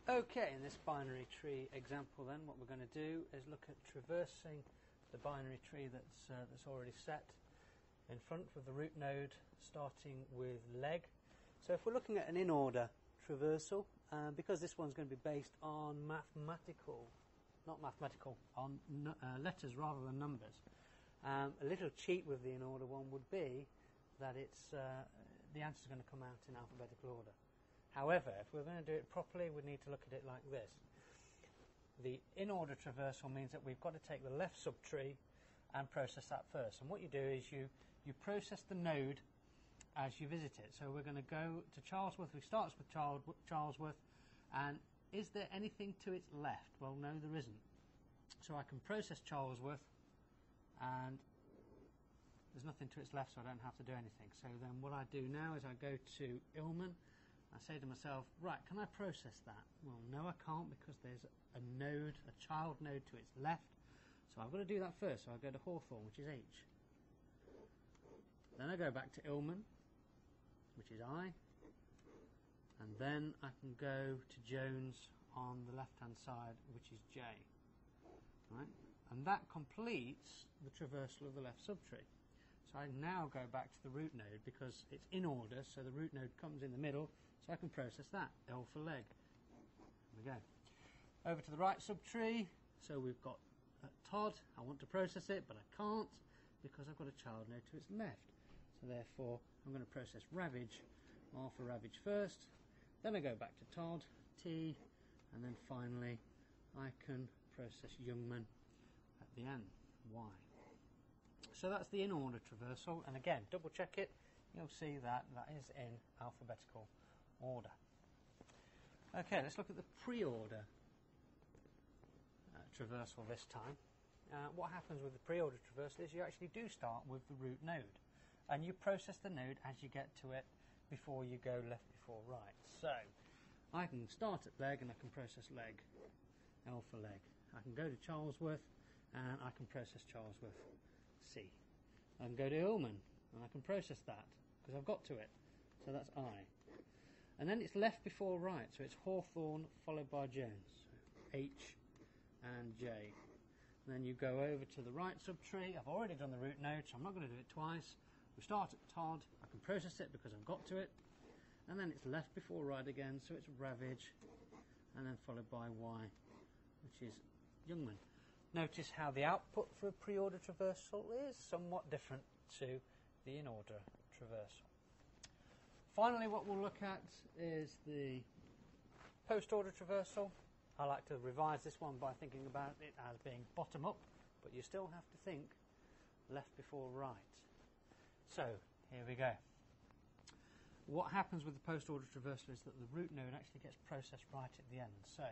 Okay, in this binary tree example then, what we're going to do is look at traversing the binary tree that's already set in front with the root node starting with leg. So if we're looking at an in-order traversal, because this one's going to be based on on letters rather than numbers, a little cheat with the in-order one would be that the answer is going to come out in alphabetical order. However, if we're going to do it properly, we need to look at it like this. The in-order traversal means that we've got to take the left subtree and process that first. And what you do is you process the node as you visit it. So we're going to go to Charlesworth. We start with Charlesworth. And is there anything to its left? Well, no, there isn't. So I can process Charlesworth, and there's nothing to its left, so I don't have to do anything. So then what I do now is I go to Ilman. I say to myself, right, can I process that? Well, no, I can't, because there's a node, a child node to its left. So I've got to do that first. So I go to Hawthorne, which is H. Then I go back to Ilman, which is I. And then I can go to Jones on the left-hand side, which is J. Right? And that completes the traversal of the left subtree. So I now go back to the root node because it's in order, so the root node comes in the middle, so I can process that. L for leg. There we go. Over to the right subtree, so we've got Todd. I want to process it, but I can't because I've got a child node to its left. So therefore, I'm going to process Ravage, R for Ravage first. Then I go back to Todd, T, and then finally I can process Youngman at the end, Y. So that's the in-order traversal, and again, double check it, you'll see that that is in alphabetical order. Okay, let's look at the pre-order traversal this time. What happens with the pre-order traversal is you actually do start with the root node, and you process the node as you get to it before you go left before right. So I can start at leg and I can process leg, L for leg. I can go to Charlesworth and I can process Charlesworth, C. I can go to Ilman and I can process that because I've got to it. So that's I. And then it's left before right, so it's Hawthorne followed by Jones, so H and J. And then you go over to the right subtree. I've already done the root node, so I'm not going to do it twice. We start at Todd, I can process it because I've got to it, and then it's left before right again, so it's Ravage, and then followed by Y, which is Youngman. Notice how the output for a pre-order traversal is somewhat different to the in-order traversal. Finally, what we'll look at is the post-order traversal. I like to revise this one by thinking about it as being bottom up, but you still have to think left before right. So, here we go. What happens with the post-order traversal is that the root node actually gets processed right at the end. So,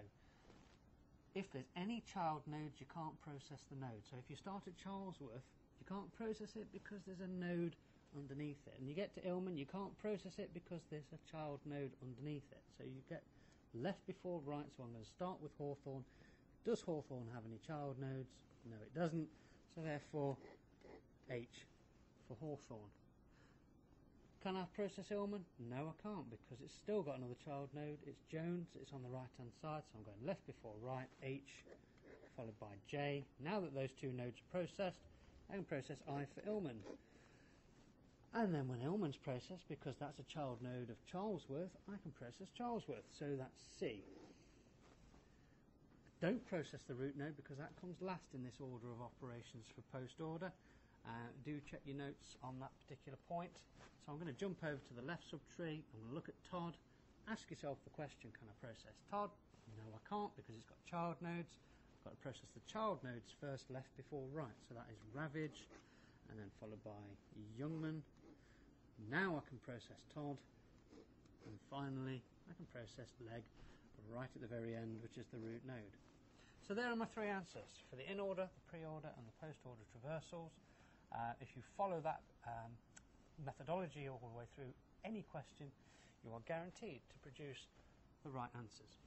if there's any child nodes, you can't process the node. So if you start at Charlesworth, you can't process it because there's a node underneath it. And you get to Ilman, you can't process it because there's a child node underneath it. So you get left before right, so I'm going to start with Hawthorne. Does Hawthorne have any child nodes? No, it doesn't. So therefore, H for Hawthorne. Can I process Ilman? No, I can't, because it's still got another child node. It's Jones, it's on the right-hand side, so I'm going left before right, H, followed by J. Now that those two nodes are processed, I can process I for Ilman. And then when Ilman's processed, because that's a child node of Charlesworth, I can process Charlesworth, so that's C. Don't process the root node because that comes last in this order of operations for post-order. Do check your notes on that particular point. So I'm going to jump over to the left subtree. I'm going to look at Todd. Ask yourself the question, can I process Todd? No, I can't, because it's got child nodes. I've got to process the child nodes first, left before right. So that is Ravage, and then followed by Youngman. Now I can process Todd. And finally, I can process leg right at the very end, which is the root node. So there are my three answers for the in-order, the pre-order, and the post-order traversals. If you follow that methodology all the way through any question, you are guaranteed to produce the right answers.